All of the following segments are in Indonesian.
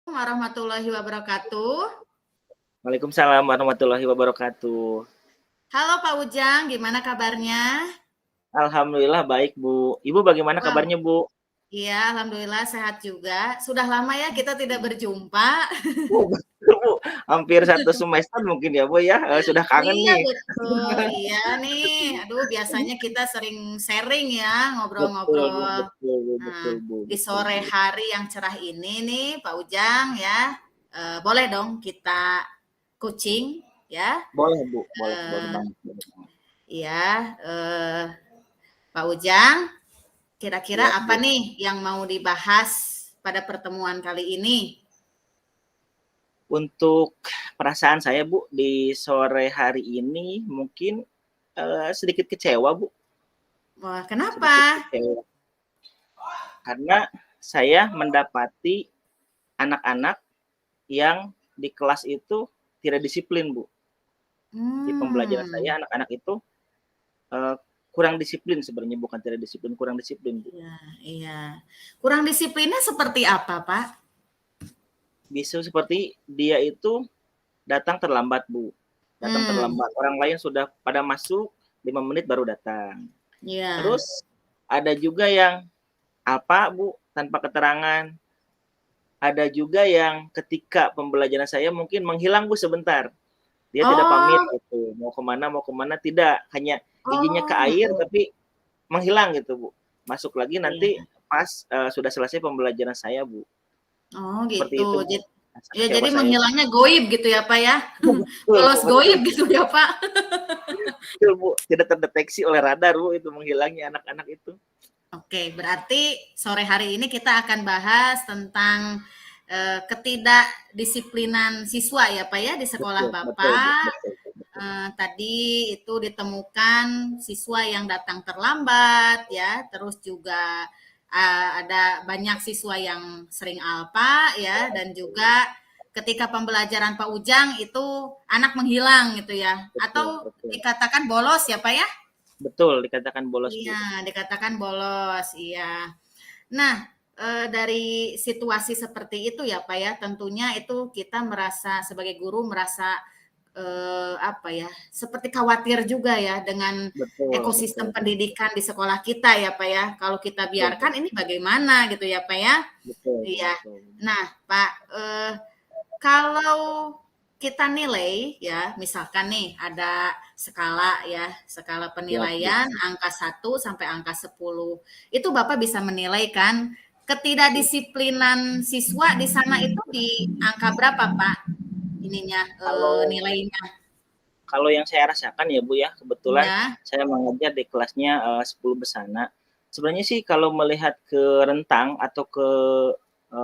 Warahmatullahi wabarakatuh. Waalaikumsalam warahmatullahi wabarakatuh. Halo Pak Ujang, gimana kabarnya? Alhamdulillah baik, Bu. Ibu bagaimana Wah, kabarnya, Bu? iya alhamdulillah sehat juga. Sudah lama ya kita tidak berjumpa. Oh, betul, Bu. Hampir 1 semester mungkin ya, Bu, ya? Sudah kangen Iya nih. betul, iya nih. Aduh biasanya kita sering sharing ya, Betul, Bu, ngobrol-ngobrol. betul, Bu, Nah, betul, Bu, di betul, sore Bu. hari yang cerah ini nih Pak Ujang ya, boleh dong kita coaching ya. Boleh, Bu. Boleh, boleh Eh, banget, boleh banget. iya, eh, Pak Ujang. Kira-kira Iya, apa Bu. nih yang mau dibahas pada pertemuan kali ini? Untuk perasaan saya, Bu, di sore hari ini mungkin sedikit kecewa, Bu. Wah, kenapa? Sedikit kecewa. Karena saya mendapati anak-anak yang di kelas itu tidak disiplin, Bu. Di pembelajaran Hmm, saya anak-anak itu Eee, kurang disiplin sebenarnya, bukan tidak disiplin, kurang disiplin, Bu. iya, iya. Kurang disiplinnya seperti apa, Pak? Bisa seperti dia itu datang terlambat, Bu, datang Hmm, terlambat. Orang lain sudah pada masuk 5 menit baru datang. iya. Terus ada juga yang apa, Bu, tanpa keterangan. Ada juga yang ketika pembelajaran saya mungkin menghilang, Bu, sebentar. Dia tidak pamit Oh, gitu, mau kemana tidak, hanya izinnya ke oh, air mhm, tapi menghilang gitu, Bu. Masuk lagi nanti iya. pas, sudah selesai pembelajaran saya, Bu. Oh, Seperti gitu. itu, Bu, rasa Ya kecewa jadi saya, Bu. menghilangnya goib gitu ya, Pak ya? Betul, Bu, Lolos betul, goib Bu, gitu ya, Pak? betul, Bu, tidak terdeteksi oleh radar, Bu, itu menghilangnya anak-anak itu. Oke, berarti sore hari ini kita akan bahas tentang ketidakdisiplinan siswa ya Pak ya di sekolah Betul, betul, Bu, Bapak. betul, betul. Tadi itu ditemukan siswa yang datang terlambat ya, terus juga ada banyak siswa yang sering alpa ya, dan juga ketika pembelajaran Pak Ujang itu anak menghilang gitu ya, Betul, atau betul. dikatakan bolos ya Pak ya? Betul, dikatakan bolos, Bu. Iya, dikatakan bolos, iya. Nah, dari situasi seperti itu ya, Pak, ya, tentunya itu kita merasa sebagai guru merasa, apa ya, seperti khawatir juga ya dengan Betul, ekosistem betul, pendidikan di sekolah kita ya, Pak, ya. Kalau kita betul, Bu. biarkan ini bagaimana gitu ya, Pak, ya. Betul, Bu, Iya. betul. Nah, Pak, kalau kita nilai ya, misalkan nih ada skala ya, skala Siap, Bu. penilaian angka 1 sampai angka 10. Itu Bapak bisa menilai kan ketidakdisiplinan siswa di sana itu di angka berapa, Pak? Ininya Kalau nilainya. kalau yang saya rasakan ya, Bu, ya, kebetulan Ya, saya mengajar di kelasnya, 10 besana. Sebenarnya sih kalau melihat ke rentang atau ke,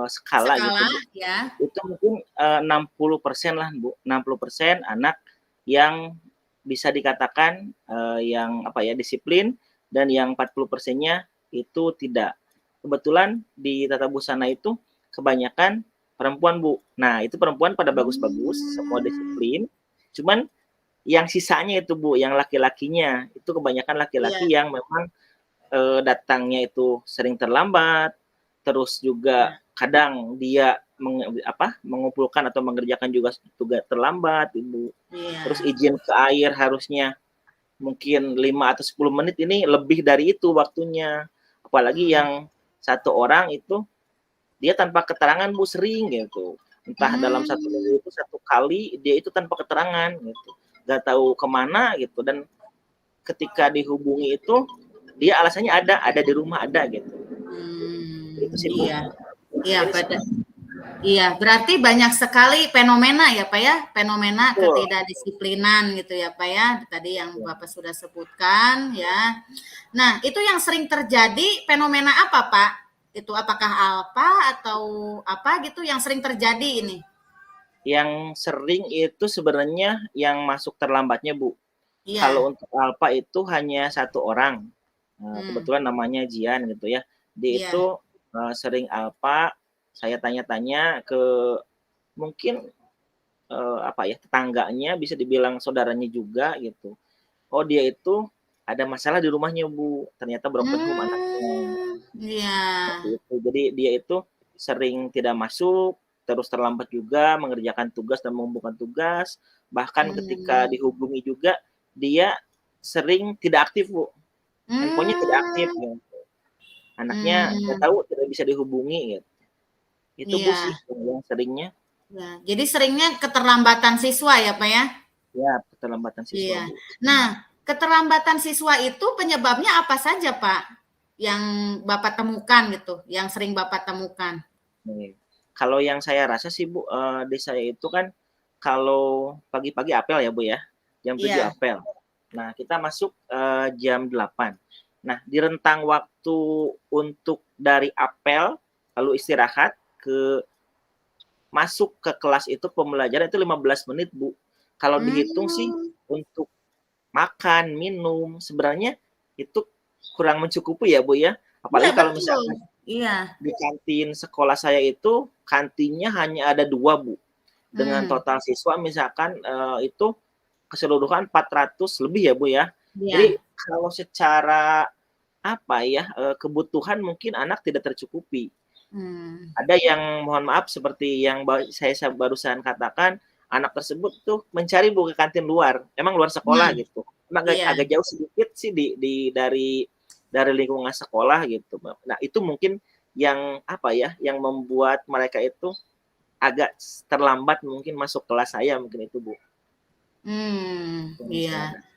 skala gitu, skala Bu, ya. itu mungkin, 60% lah, Bu, 60% anak yang bisa dikatakan, yang apa ya, disiplin dan yang 40%-nya itu tidak. Kebetulan di tata busana itu kebanyakan perempuan, Bu. Nah, itu perempuan pada bagus-bagus, semua Hmm, disiplin, cuman yang sisanya itu, Bu, yang laki-lakinya, itu kebanyakan iya, laki-laki yang memang, datangnya itu sering terlambat, terus juga iya, kadang dia mengumpulkan atau mengerjakan juga tugas terlambat, Ibu. Terus iya. izin ke air harusnya mungkin 5 atau 10 menit, ini lebih dari itu waktunya. Apalagi Hmm. yang satu orang itu dia tanpa keterangan, Bu, sering gitu. Entah dalam satu Hmm. minggu itu 1 kali dia itu tanpa keterangan gitu, nggak tahu kemana gitu, dan ketika dihubungi itu dia alasannya ada di rumah ada gitu. Hmm, Itu sih, Bu. iya, iya Ini pada iya, berarti banyak sekali fenomena ya, Pak, ya, fenomena betul, ketidakdisiplinan gitu ya, Pak, ya, tadi yang ya. Bapak sudah sebutkan ya. Nah, itu yang sering terjadi fenomena apa, Pak? Itu apakah alpa atau apa gitu yang sering terjadi ini? Yang sering itu sebenarnya yang masuk terlambatnya, Bu. Iya, Kalau untuk alpha itu hanya satu orang, hmm, kebetulan namanya Jian gitu ya. Dia iya, itu, sering alpha, saya tanya-tanya ke mungkin, apa ya, tetangganya, bisa dibilang saudaranya juga gitu. Oh, dia itu ada masalah di rumahnya, Bu, ternyata broken home anaknya, iya, seperti itu. Jadi dia itu sering tidak masuk, terus terlambat juga mengerjakan tugas dan mengumpulkan tugas, bahkan ketika Mmm. dihubungi juga dia sering tidak aktif, Bu, handphonenya tidak aktif Mmm. gitu. Anaknya nggak Mmm. tahu tidak bisa dihubungi gitu. Itu, Bu, sih Iya. yang seringnya. Ya, jadi seringnya keterlambatan siswa ya, Pak, ya? Ya, keterlambatan siswa, Iya. Bu. Nah, keterlambatan siswa itu penyebabnya apa saja, Pak? Yang Bapak temukan gitu, yang sering Bapak temukan? Nih, kalau yang saya rasa sih, Bu, di saya itu kan kalau pagi-pagi apel ya, Bu, ya, jam 7 Iya. apel. Nah, kita masuk, jam 8. Nah, di rentang waktu untuk dari apel, lalu istirahat, masuk ke kelas itu pembelajaran itu 15 menit, Bu. Kalau dihitung sih Mmm. untuk makan, minum, sebenarnya itu kurang mencukupi ya, Bu, ya. Iya, Apalagi kalau betul. misalkan Iya. di kantin sekolah saya itu, kantinnya hanya ada 2, Bu. Dengan Mmm. total siswa misalkan, itu keseluruhan 400 lebih ya, Bu, ya. Jadi Iya. kalau secara apa ya, kebutuhan mungkin anak tidak tercukupi. Mmm. Ada yang mohon maaf seperti yang saya barusan katakan, anak tersebut tuh mencari Bu ke kantin luar, emang luar Nah, sekolah gitu. Emang agak iya. agak jauh sedikit sih dari lingkungan sekolah gitu, Nah, itu mungkin yang apa ya, yang membuat mereka itu agak terlambat mungkin masuk kelas saya mungkin itu, Bu, yang Iya. saya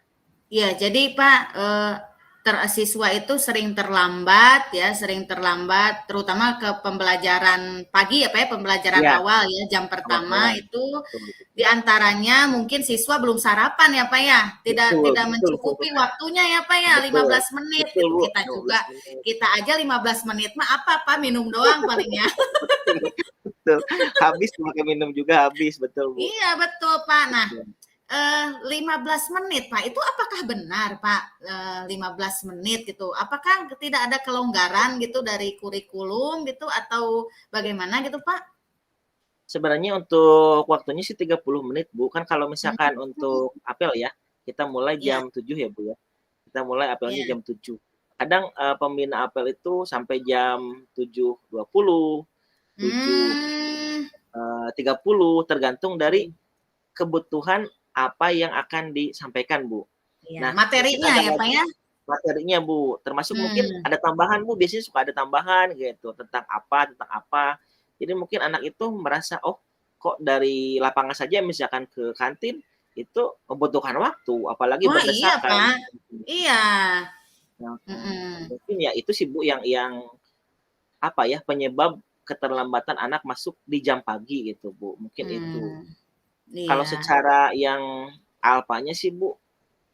Iya, jadi Pak, siswa itu sering terlambat ya, sering terlambat terutama ke pembelajaran pagi ya, Pak, ya, pembelajaran iya, awal ya, jam pertama awal-awalan, itu betul di antaranya mungkin siswa belum sarapan ya, Pak, ya, tidak betul tidak betul mencukupi waktunya ya, Pak, ya, betul 15 menit betul, gitu. Bu, Kita juga 15 menit. kita aja 15 menit mah apa, Pak, minum doang paling ya. Betul betul, habis pakai minum juga habis, betul, Bu, Iya, betul, Pak. Nah, betul. 15 menit, Pak, itu apakah benar, Pak, 15 menit gitu? Apakah tidak ada kelonggaran gitu dari kurikulum gitu atau bagaimana gitu, Pak? Sebenarnya untuk waktunya sih 30 menit, Bu. Kan kalau misalkan Mmm. untuk apel ya, kita mulai Iya, jam 7 ya, Bu, ya. Kita mulai apelnya iya. jam 7. Kadang, pembina apel itu sampai jam 7.20, 7, Mmm. 30, tergantung dari Iya, kebutuhan apa yang akan disampaikan, Bu. iya. Nah, mungkin Materinya ada ya, Pak, lagi ya? materinya, Bu, termasuk mungkin Mmm. ada tambahan, Bu, biasanya suka ada tambahan gitu, tentang apa. Jadi mungkin anak itu merasa, "Oh, kok dari lapangan saja misalkan ke kantin, itu membutuhkan waktu, apalagi Oh, iya, berdesakan." Pak. Iya. Heeh. Mhm. Mungkin ya itu sih, Bu, yang apa ya, penyebab keterlambatan anak masuk di jam pagi gitu, Bu, mungkin itu. Mmm. Kalau Iya. secara yang alpanya sih, Bu,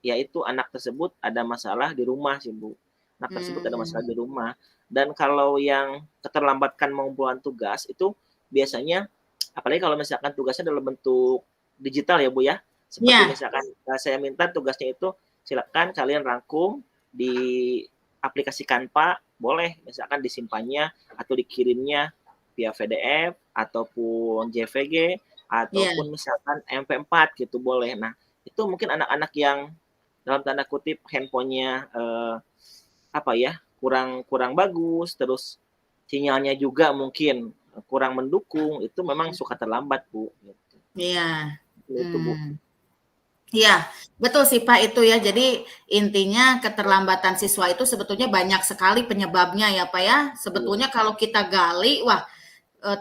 yaitu anak tersebut ada masalah di rumah sih, Bu. Anak tersebut ada masalah Mmm. di rumah. Dan kalau yang keterlambatan mengumpulkan tugas itu biasanya apalagi kalau misalkan tugasnya dalam bentuk digital ya, Bu, ya. Seperti Iya. misalkan, saya minta tugasnya itu silakan kalian rangkum di aplikasi Canva, boleh misalkan disimpannya atau dikirimnya via PDF ataupun JPG Iya. ataupun misalkan MP4 gitu boleh. Nah, itu mungkin anak-anak yang dalam tanda kutip handphonenya apa ya, kurang kurang bagus, terus sinyalnya juga mungkin kurang mendukung, itu memang suka terlambat, Bu, gitu. Iya. Itu, Bu. Mmm. Iya, betul sih, Pak, itu ya. Jadi intinya keterlambatan siswa itu sebetulnya banyak sekali penyebabnya ya, Pak, ya. Iya, Sebetulnya kalau kita gali, wah,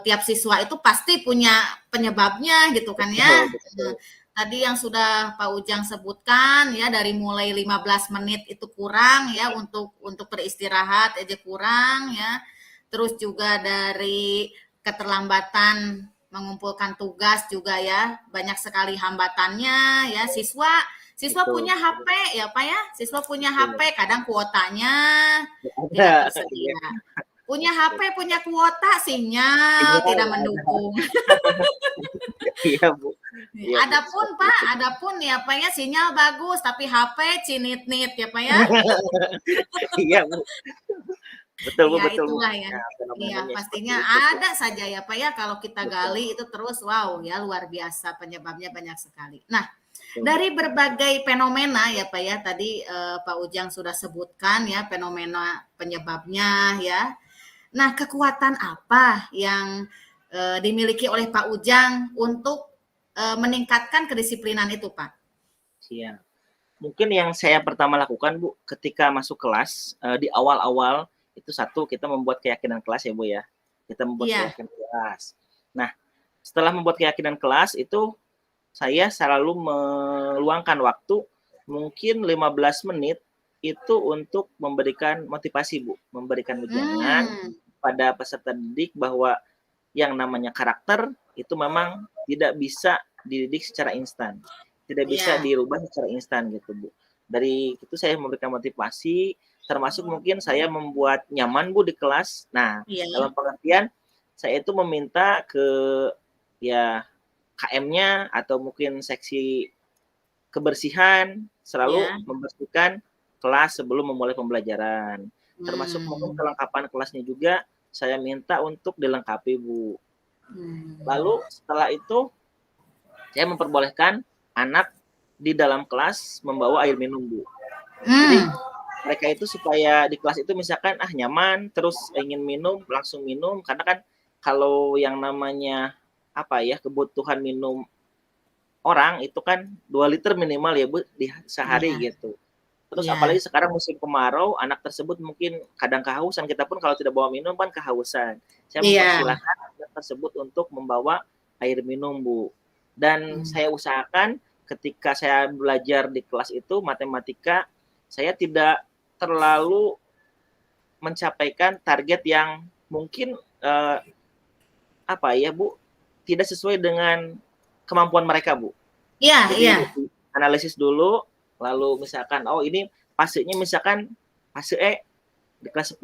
tiap siswa itu pasti punya penyebabnya gitu kan ya. betul betul. Tadi yang sudah Pak Ujang sebutkan ya dari mulai 15 menit itu kurang ya untuk beristirahat aja kurang ya. Terus juga dari keterlambatan mengumpulkan tugas juga ya, banyak sekali hambatannya ya. Siswa siswa Betul punya HP ya, Pak, ya. Siswa punya betul. HP kadang kuotanya Nggak tidak ada, iya. tersedia. Punya HP, punya kuota, sinyal Sinyal tidak nggak ada. mendukung. Iya, Bu. Iya, Bu, Adapun seperti Pak, itu. adapun ya Pak ya sinyal bagus tapi HP cinit-nit ya Pak ya. Iya, Bu. Betul, Bu, Iya betul, Bu. itulah ya. Nah, Iya fenomenanya seperti pastinya itu, Bu. ada saja ya Pak ya kalau kita Betul gali itu terus wow ya luar biasa penyebabnya banyak sekali. Nah, betul, Bu. dari berbagai fenomena ya Pak ya tadi Pak Ujang sudah sebutkan ya fenomena penyebabnya ya. Nah, kekuatan apa yang dimiliki oleh Pak Ujang untuk meningkatkan kedisiplinan itu, Pak? Siap. Mungkin yang saya pertama lakukan, Bu, ketika masuk kelas, di awal-awal itu satu kita membuat keyakinan kelas ya, Bu, ya. Kita membuat Iya, keyakinan kelas. Nah, setelah membuat keyakinan kelas itu saya selalu meluangkan waktu mungkin 15 menit itu untuk memberikan motivasi, Bu, memberikan wejangan hmm, pada peserta didik bahwa yang namanya karakter itu memang tidak bisa dididik secara instan, tidak bisa iya, dirubah secara instan gitu, Bu. Dari itu saya memberikan motivasi, termasuk mungkin saya membuat nyaman, Bu, di kelas. Nah, iya, dalam pengertian saya itu meminta ke ya KM-nya atau mungkin seksi kebersihan selalu iya, membersihkan kelas sebelum memulai pembelajaran. Termasuk mungkin hmm, kelengkapan kelasnya juga saya minta untuk dilengkapi, Bu. hmm, Lalu setelah itu saya memperbolehkan anak di dalam kelas membawa air minum, Bu. Jadi hmm, mereka itu supaya di kelas itu misalkan nyaman terus ingin minum langsung minum karena kan kalau yang namanya apa ya kebutuhan minum orang itu kan 2 liter minimal ya Bu di sehari iya, gitu. Terus iya, apalagi sekarang musim kemarau, anak tersebut mungkin kadang kehausan, kita pun kalau tidak bawa minum kan kehausan. Saya iya, mempersilahkan anak tersebut untuk membawa air minum, Bu. Dan hmm, saya usahakan ketika saya belajar di kelas itu matematika, saya tidak terlalu mencapaikan target yang mungkin apa ya, Bu, tidak sesuai dengan kemampuan mereka, Bu. iya, iya, Jadi analisis dulu, lalu misalkan, oh ini fasenya misalkan fase E di kelas 10,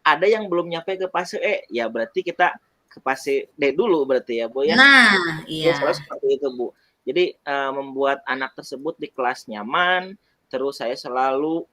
ada yang belum nyampe ke fase E, ya berarti kita ke fase D dulu berarti ya, Bu, ya. nah, Ya iya, selalu seperti itu, Bu. Jadi, membuat anak tersebut di kelas nyaman, terus saya selalu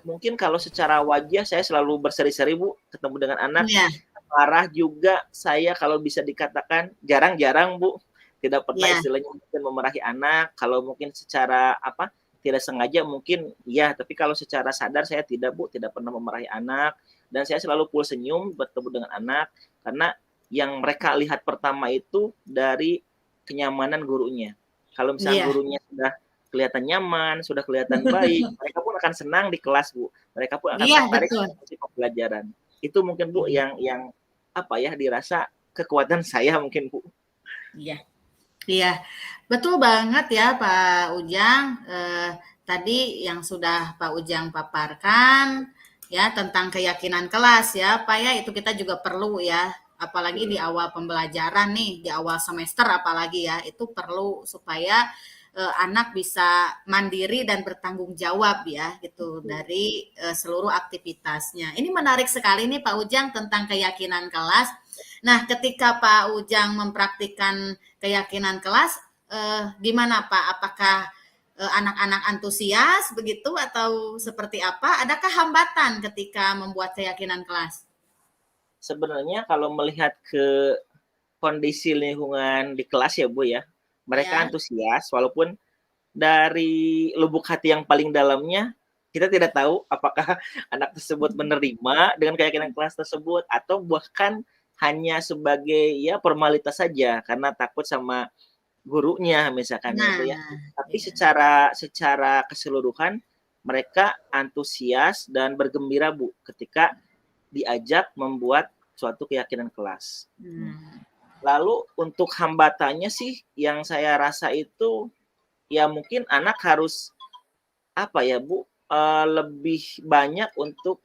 mungkin kalau secara wajah saya selalu berseri-seri, Bu, ketemu dengan anak. iya, Marah juga saya kalau bisa dikatakan jarang-jarang, Bu. Tidak pernah iya, istilahnya mungkin memarahi anak, kalau mungkin secara apa, tidak sengaja mungkin iya, tapi kalau secara sadar saya tidak, Bu, tidak pernah memarahi anak dan saya selalu full senyum bertemu dengan anak karena yang mereka lihat pertama itu dari kenyamanan gurunya. Kalau misalnya iya, gurunya sudah kelihatan nyaman, sudah kelihatan baik, mereka pun akan senang di kelas, Bu. Mereka pun akan iya, tertarik betul, mengikuti pembelajaran. Itu mungkin Bu iya, yang apa ya dirasa kekuatan saya mungkin Bu. iya. Iya, betul banget ya Pak Ujang. Tadi yang sudah Pak Ujang paparkan ya tentang keyakinan kelas ya, Pak ya itu kita juga perlu ya, apalagi di awal pembelajaran nih, di awal semester apalagi ya, itu perlu supaya anak bisa mandiri dan bertanggung jawab ya gitu dari seluruh aktivitasnya. Ini menarik sekali nih Pak Ujang tentang keyakinan kelas. Nah, ketika Pak Ujang mempraktikkan keyakinan kelas, gimana Pak? Apakah anak-anak antusias begitu atau seperti apa? Adakah hambatan ketika membuat keyakinan kelas? Sebenarnya kalau melihat ke kondisi lingkungan di kelas ya Bu ya, mereka Ya, antusias walaupun dari lubuk hati yang paling dalamnya kita tidak tahu apakah anak tersebut menerima dengan keyakinan kelas tersebut atau bahkan hanya sebagai ya formalitas saja karena takut sama gurunya misalkan ya, Bu, ya. nah, Tapi iya, secara secara keseluruhan mereka antusias dan bergembira, Bu, ketika diajak membuat suatu keyakinan kelas. hmm, Lalu untuk hambatannya sih yang saya rasa itu ya mungkin anak harus apa ya, Bu, lebih banyak untuk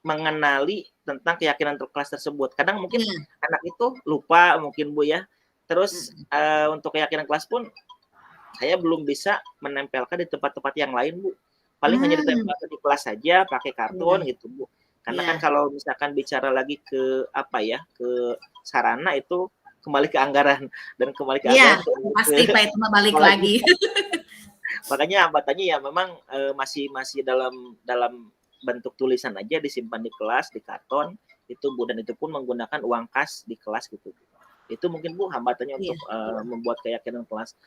mengenali tentang keyakinan kelas tersebut. Kadang mungkin iya, anak itu lupa mungkin, Bu, ya. Terus, mhm, untuk keyakinan kelas pun saya belum bisa menempelkan di tempat-tempat yang lain, Bu. Paling hanya mmm, ditempelkan di kelas saja pakai iya, karton gitu, Bu. Karena kan iya, kalau misalkan bicara lagi ke apa ya, ke sarana itu kembali ke anggaran dan kembali ke iya, anggaran kembali ke pasti Pak itu mah balik sekolah lagi. juga. Makanya hambatannya ya memang, masih masih dalam dalam bentuk tulisan aja disimpan di kelas, di karton, itu Bu, dan itu pun menggunakan uang kas di kelas gitu. Itu mungkin Bu hambatannya Iya, untuk, membuat keyakinan kelas.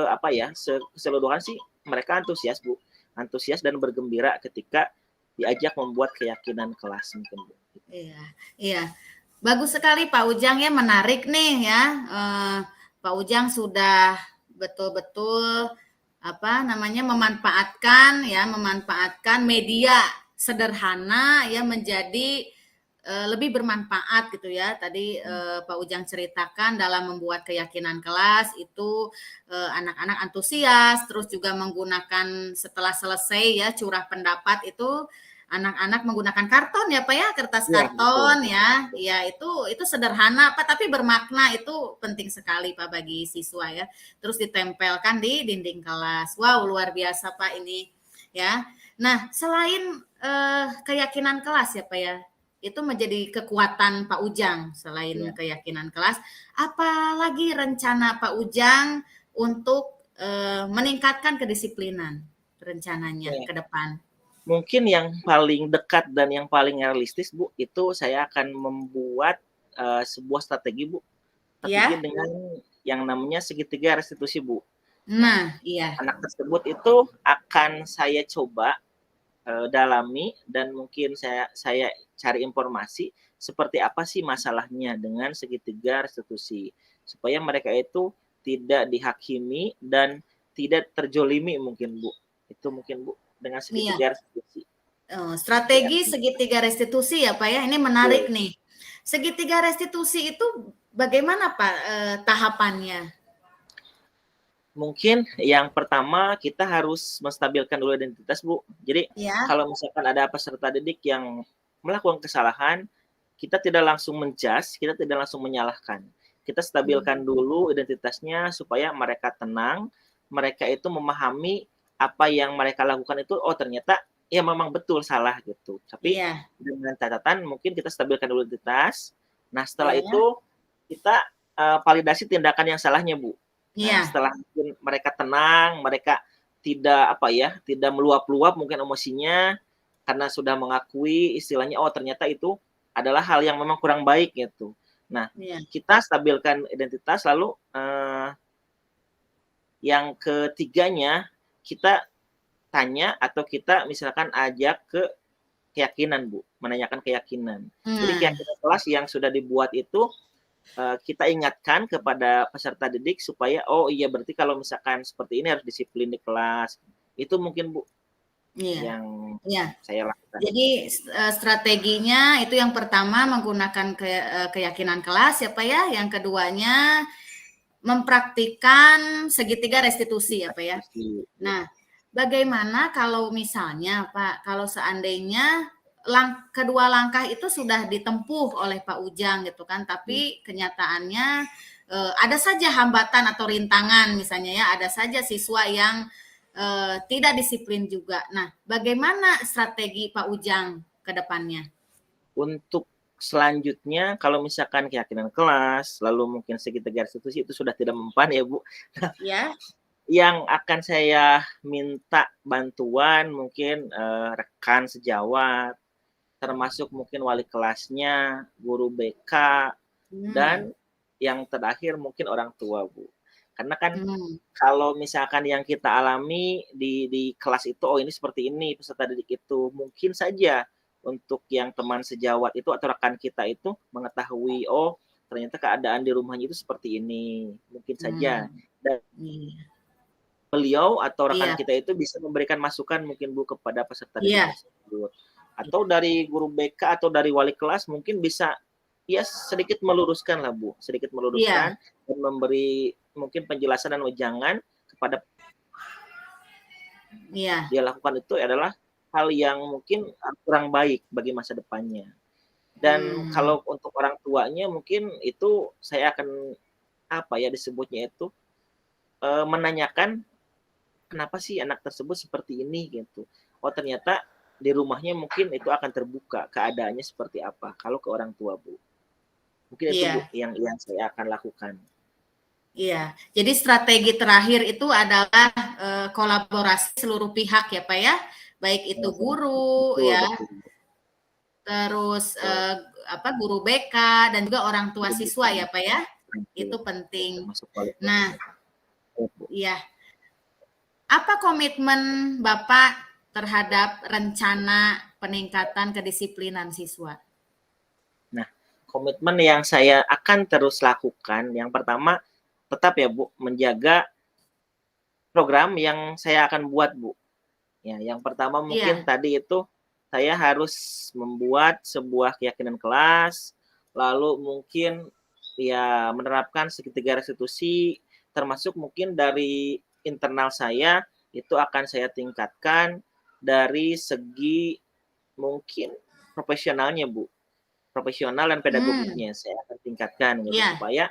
Apa ya, keseluruhan sih mereka antusias Bu, antusias dan bergembira ketika diajak membuat keyakinan kelas mungkin Bu. iya, iya. Bagus sekali Pak Ujang ya, menarik nih ya. Pak Ujang sudah betul-betul memanfaatkan media sederhana ya menjadi lebih bermanfaat gitu ya. Tadi Pak Ujang ceritakan dalam membuat keyakinan kelas itu anak-anak antusias, terus juga menggunakan setelah selesai ya curah pendapat itu anak-anak menggunakan karton ya Pak ya, kertas Iya, betul. karton ya. Ya itu sederhana Pak tapi bermakna, itu penting sekali Pak bagi siswa ya. Terus ditempelkan di dinding kelas. Wow, luar biasa Pak ini ya. Nah, selain keyakinan kelas ya Pak ya, itu menjadi kekuatan Pak Ujang selain Ya. keyakinan kelas. Apalagi rencana Pak Ujang untuk meningkatkan kedisiplinan rencananya Oke. ke depan? Mungkin yang paling dekat dan yang paling realistis, Bu, itu saya akan membuat sebuah strategi, Bu. Strategi Ya. dengan yang namanya segitiga restitusi, Bu. Nah, Nah, iya. anak tersebut itu akan saya coba dalami dan mungkin saya cari informasi seperti apa sih masalahnya dengan segitiga restitusi supaya mereka itu tidak dihakimi dan tidak terjolimi mungkin Bu, itu mungkin Bu dengan Iya. segitiga restitusi seperti Strategi apa? segitiga restitusi ya Pak ya, ini menarik Betul. nih. Segitiga restitusi itu bagaimana Pak tahapannya? Mungkin yang pertama kita harus menstabilkan dulu identitas Bu. Jadi Ya. kalau misalkan ada peserta didik yang melakukan kesalahan, kita tidak langsung menjudge, kita tidak langsung menyalahkan. Kita stabilkan dulu identitasnya supaya mereka tenang, mereka itu memahami apa yang mereka lakukan itu, oh ternyata ya memang betul salah gitu. Tapi Iya. dengan catatan mungkin kita stabilkan dulu identitas. Nah setelah Iya. itu kita validasi tindakan yang salahnya Bu. Nah, Iya. setelah mungkin mereka tenang, mereka tidak meluap-luap mungkin emosinya karena sudah mengakui istilahnya, oh ternyata itu adalah hal yang memang kurang baik gitu. Nah, Iya. kita stabilkan identitas lalu yang ketiganya kita tanya atau kita misalkan ajak ke keyakinan Bu, menanyakan keyakinan. Jadi Nah, keyakinan kelas yang sudah dibuat itu kita ingatkan kepada peserta didik supaya oh iya berarti kalau misalkan seperti ini harus disiplin di kelas. Itu mungkin Bu iya. yang Iya. saya lakukan. Jadi strateginya itu yang pertama menggunakan keyakinan kelas ya Pak ya, yang keduanya mempraktikkan segitiga restitusi ya Pak ya. Nah, bagaimana kalau misalnya Pak, kalau seandainya kedua langkah itu sudah ditempuh oleh Pak Ujang gitu kan, tapi kenyataannya ada saja hambatan atau rintangan misalnya ya, ada saja siswa yang tidak disiplin juga. Nah, bagaimana strategi Pak Ujang ke depannya? Untuk selanjutnya kalau misalkan keyakinan kelas, lalu mungkin segitiga restitusi itu sudah tidak mempan ya Bu. Ya. Yang akan saya minta bantuan mungkin rekan sejawat, termasuk mungkin wali kelasnya, guru BK, dan yang terakhir mungkin orang tua Bu. Karena kan kalau misalkan yang kita alami di kelas itu, oh ini seperti ini peserta didik itu, mungkin saja untuk yang teman sejawat itu atau rekan kita itu mengetahui, oh ternyata keadaan di rumahnya itu seperti ini, mungkin saja. Dan beliau atau rekan Iya. kita itu bisa memberikan masukan mungkin Bu kepada peserta didik Iya. tersebut. Atau dari guru BK atau dari wali kelas mungkin bisa ya sedikit meluruskan lah Bu, sedikit Iya. meluruskan dan memberi mungkin penjelasan dan wejangan kepada Iya. dia lakukan itu adalah hal yang mungkin kurang baik bagi masa depannya. Dan kalau untuk orang tuanya mungkin itu saya akan apa ya disebutnya itu menanyakan kenapa sih anak tersebut seperti ini gitu. Oh ternyata di rumahnya mungkin itu akan terbuka keadaannya seperti apa kalau ke orang tua Bu. Mungkin itu Bu Iya. yang saya akan lakukan. Iya, jadi strategi terakhir itu adalah kolaborasi seluruh pihak ya Pak ya, baik itu guru Betul, ya, betul. terus Betul. guru BK dan juga orang tua siswa ya Pak ya, itu penting. Termasuk wali Nah, kelasnya. ya, apa komitmen Bapak terhadap rencana peningkatan kedisiplinan siswa? Nah, Komitmen yang saya akan terus lakukan, yang pertama tetap ya Bu, menjaga program yang saya akan buat Bu. Ya, yang pertama mungkin Iya. tadi itu saya harus membuat sebuah keyakinan kelas, lalu mungkin ya menerapkan segitiga restitusi, termasuk mungkin dari internal saya itu akan saya tingkatkan dari segi mungkin profesionalnya Bu. Profesional dan Hmm, pedagogiknya saya akan tingkatkan gitu iya. supaya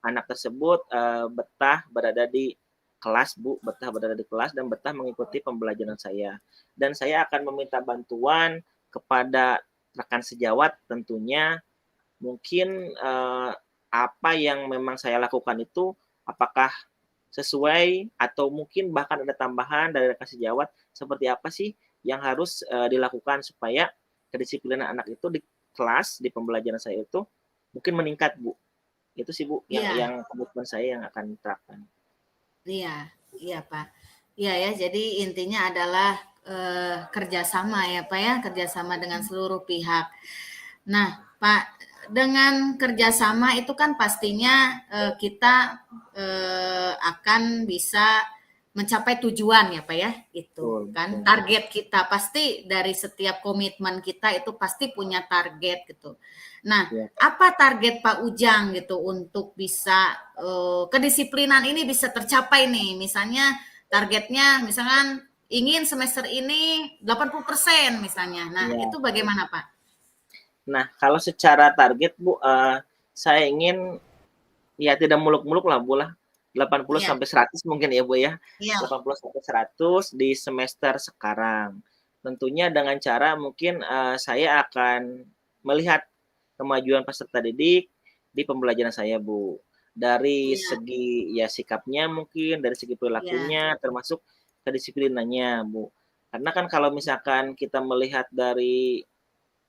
anak tersebut betah berada di kelas Bu, betah berada di kelas dan betah mengikuti pembelajaran saya. Dan saya akan meminta bantuan kepada rekan sejawat tentunya mungkin apa yang memang saya lakukan itu apakah sesuai atau mungkin bahkan ada tambahan dari rekan sejawat seperti apa sih yang harus dilakukan supaya kedisiplinan anak itu di kelas di pembelajaran saya itu mungkin meningkat Bu. Itu sih Bu Iya. yang komitmen saya yang akan diterapkan. Iya, iya Pak. Iya ya, jadi intinya adalah kerjasama ya Pak ya, kerjasama dengan seluruh pihak. Nah Pak, dengan kerjasama itu kan pastinya kita akan bisa mencapai tujuan ya Pak ya, itu Betul, kan betul. target kita pasti dari setiap komitmen kita itu pasti punya target gitu. Nah, Ya, apa target Pak Ujang gitu untuk bisa kedisiplinan ini bisa tercapai nih? Misalnya targetnya misalkan ingin semester ini 80% misalnya. Nah, itu ya. bagaimana Pak? Nah, kalau secara target Bu, saya ingin ya tidak muluk-muluk lah Bu lah. 80 Iya, sampai 100 mungkin ya Bu ya. iya, 80 sampai 100 di semester sekarang. Tentunya dengan cara mungkin saya akan melihat kemajuan peserta didik di pembelajaran saya Bu. Dari iya, segi ya sikapnya mungkin, dari segi iya, perilakunya, termasuk kedisiplinannya Bu. Karena kan kalau misalkan kita melihat dari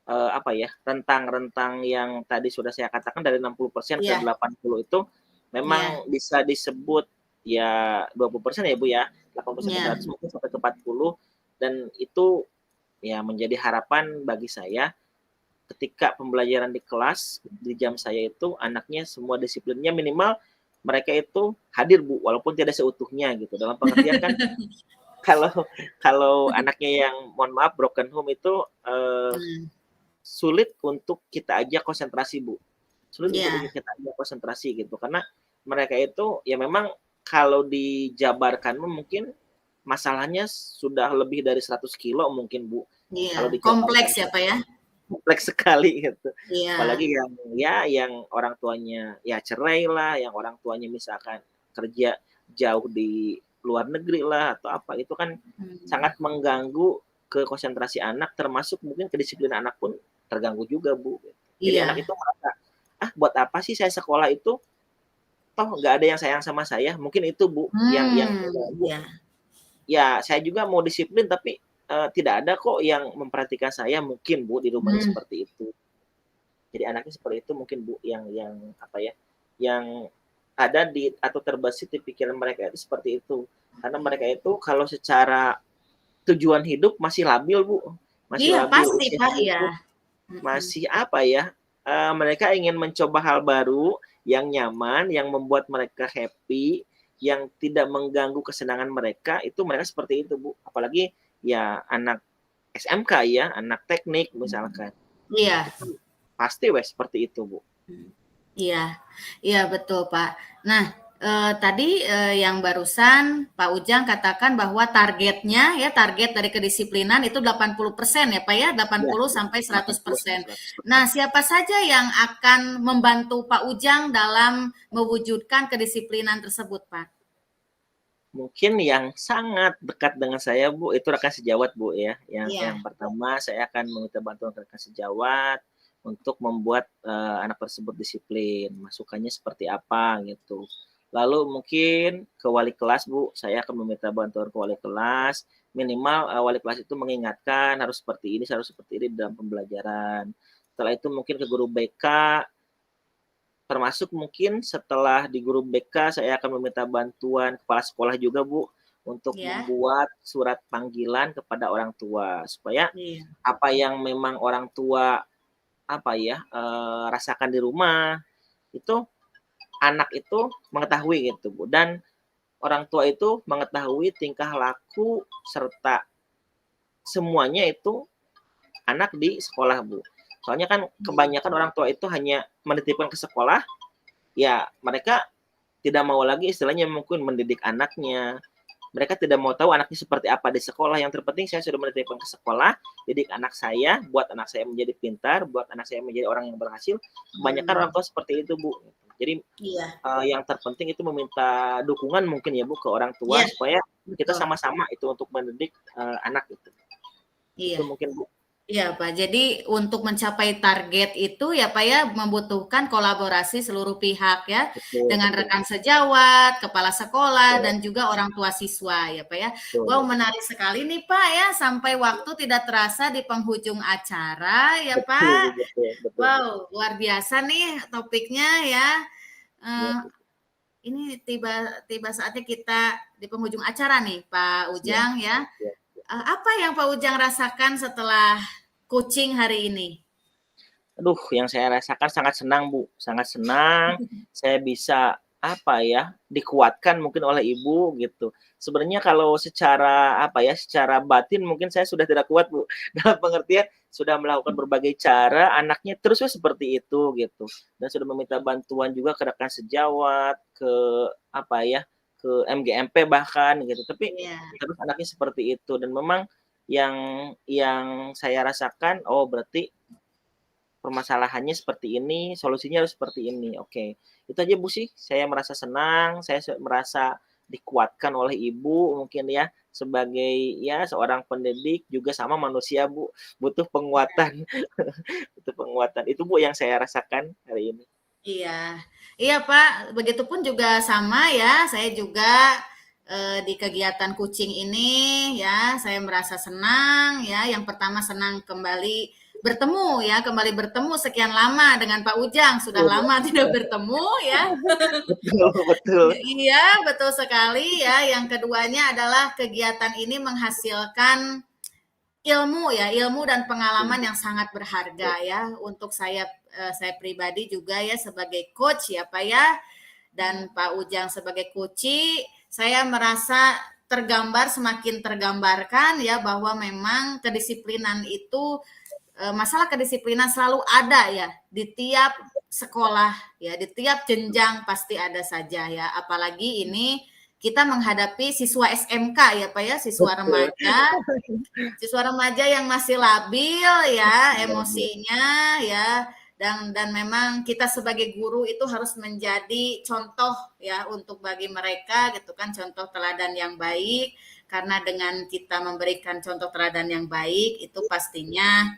apa ya, rentang-rentang yang tadi sudah saya katakan dari 60% ke iya, 80 itu iya, memang bisa disebut ya 20% ya Bu ya, 80% ke iya, 100 mungkin sampai ke 40 dan itu ya menjadi harapan bagi saya ketika pembelajaran di kelas di jam saya itu anaknya semua disiplinnya minimal mereka itu hadir Bu, walaupun tidak seutuhnya gitu. Dalam pengertian kan kalau kalau anaknya yang mohon maaf broken home itu hmm, sulit untuk kita ajak konsentrasi, Bu. Sulit untuk iya, kita ajak konsentrasi gitu, karena mereka itu ya memang kalau dijabarkan mungkin masalahnya sudah lebih dari 100 kilo mungkin, Bu, iya. kalau Kompleks dijabarkan ya Pak ya? kompleks sekali gitu. Iya, Apalagi yang ya yang orang tuanya ya cerai lah, yang orang tuanya misalkan kerja jauh di luar negeri lah atau apa, itu kan hmm, sangat mengganggu ke konsentrasi anak, termasuk mungkin kedisiplinan anak pun terganggu juga, Bu. Jadi anak iya, itu merasa, "Ah, buat apa sih saya sekolah itu, toh nggak ada yang sayang sama saya." Mungkin itu, Bu, yang mengganggu. iya, Ya, saya juga mau disiplin tapi, tidak ada kok yang memperhatikan saya, mungkin, Bu, di rumahnya hmm, seperti itu. Jadi anaknya seperti itu mungkin Bu yang apa ya, yang ada di atau terbesit di pikiran mereka itu seperti itu. Karena mereka itu kalau secara tujuan hidup masih labil Bu, masih iya labil pasti Pak, usianya ya, itu mhm, masih apa ya, mereka ingin mencoba hal baru yang nyaman, yang membuat mereka happy, yang tidak mengganggu kesenangan mereka, itu mereka seperti itu Bu. Apalagi ya anak SMK ya, anak teknik misalkan, iya. itu pasti wes seperti itu Bu. Hmm. Iya, iya betul Pak. Nah, tadi yang barusan Pak Ujang katakan bahwa targetnya ya target dari kedisiplinan itu 80% ya Pak ya, Iya, 80 iya, sampai 80 100%. sampai 100%. Nah, siapa saja yang akan membantu Pak Ujang dalam mewujudkan kedisiplinan tersebut Pak? Mungkin yang sangat dekat dengan saya, Bu, itu rekan sejawat, Bu, ya. Yang Iya, pertama saya akan meminta bantuan ke rekan sejawat untuk membuat, anak tersebut disiplin, masukannya seperti apa, gitu. Lalu mungkin ke wali kelas, Bu, saya akan meminta bantuan ke wali kelas, minimal, wali kelas itu mengingatkan harus seperti ini harus seperti ini dalam pembelajaran. Setelah itu mungkin ke guru BK. Termasuk mungkin setelah di guru BK saya akan meminta bantuan kepala sekolah juga Bu, untuk iya, membuat surat panggilan kepada orang tua, supaya iya, apa yang memang orang tua apa ya, rasakan di rumah, itu anak itu mengetahui gitu, Bu, dan orang tua itu mengetahui tingkah laku serta semuanya itu anak di sekolah, Bu. Soalnya kan kebanyakan orang tua itu hanya menitipkan ke sekolah, ya mereka tidak mau lagi istilahnya mungkin mendidik anaknya. Mereka tidak mau tahu anaknya seperti apa di sekolah. Yang terpenting saya sudah menitipkan ke sekolah, didik anak saya, buat anak saya menjadi pintar, buat anak saya menjadi orang yang berhasil. Kebanyakan orang tua seperti itu, Bu. Jadi Iya, yang terpenting itu meminta dukungan mungkin ya, Bu, ke orang tua iya, supaya kita betul. sama-sama itu untuk mendidik anak itu. Iya. Itu mungkin, Bu. Iya, Pak. Jadi untuk mencapai target itu ya, Pak ya, membutuhkan kolaborasi seluruh pihak ya, Betul, dengan betul, rekan sejawat, kepala sekolah, betul, dan juga orang tua siswa ya, Pak ya. Wow, betul, menarik sekali nih, Pak ya, sampai waktu tidak terasa di penghujung acara ya, betul, Pak. betul, betul, Bu. Wow, luar biasa nih topiknya ya. Iya, Eh, Bu. ini tiba tiba saatnya kita di penghujung acara nih, Pak Iya, Ujang ya. iya. Apa yang Pak Ujang rasakan setelah coaching hari ini? Aduh, yang saya rasakan sangat senang, Bu, sangat senang saya bisa, apa ya, dikuatkan mungkin oleh Ibu gitu. Sebenarnya kalau secara, apa ya, secara batin mungkin saya sudah tidak kuat, Bu, dalam pengertian sudah melakukan berbagai cara, anaknya terusnya seperti itu gitu, dan sudah meminta bantuan juga ke rekan sejawat, ke, apa ya, ke MGMP bahkan gitu, tapi Iya, terus anaknya seperti itu dan memang yang saya rasakan, oh berarti permasalahannya seperti ini, solusinya harus seperti ini. Oke, itu aja Bu sih. Saya merasa senang, saya merasa dikuatkan oleh Ibu mungkin ya sebagai ya seorang pendidik juga sama manusia Bu, butuh penguatan, butuh penguatan. Itu Bu yang saya rasakan hari ini. iya. Iya, Pak, begitupun juga sama ya, saya juga, di kegiatan coaching ini ya, saya merasa senang ya, yang pertama senang kembali bertemu ya, kembali bertemu sekian lama dengan Pak Ujang, sudah Betul, Bu. lama tidak bertemu ya. Betul, betul. Iya, betul sekali ya, yang keduanya adalah kegiatan ini menghasilkan ilmu ya, ilmu dan Betul, pengalaman Bu. yang sangat Betul. berharga ya untuk saya pribadi juga ya sebagai coach ya Pak ya dan Pak Ujang sebagai coach, saya merasa tergambar semakin tergambarkan ya bahwa memang kedisiplinan itu masalah kedisiplinan selalu ada ya di tiap sekolah ya di tiap jenjang pasti ada saja ya apalagi ini kita menghadapi siswa SMK ya Pak ya Betul. siswa remaja yang masih labil ya Luar biasa. emosinya ya dan memang kita sebagai guru itu harus menjadi contoh ya untuk bagi mereka gitu kan contoh teladan yang baik karena dengan kita memberikan contoh teladan yang baik itu pastinya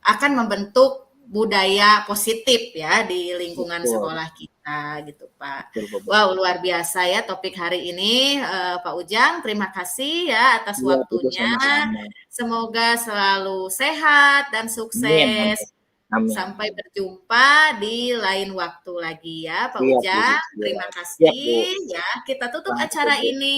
akan membentuk budaya positif ya di lingkungan Betul, sekolah kita gitu Pak. betul, Bu. Wow, luar biasa ya topik hari ini, Pak Ujang. Terima kasih ya atas Iya, Bu, waktunya. sama-sama. Semoga selalu sehat dan Amin, sukses. amin. Amin. Sampai berjumpa di lain waktu lagi ya, Pak Siap, Bu. Ujang. Terima Siap. Siap, Bu. kasih ya. Kita tutup Selamat acara Bu. ini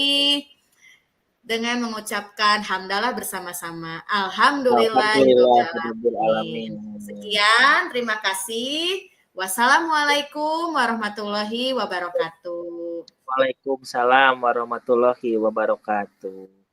dengan mengucapkan hamdalah bersama-sama. Alhamdulillahirobbilalamin. Alhamdulillahirobbilalamin. Sekian, terima kasih. Wassalamualaikum warahmatullahi wabarakatuh. Waalaikumsalam warahmatullahi wabarakatuh.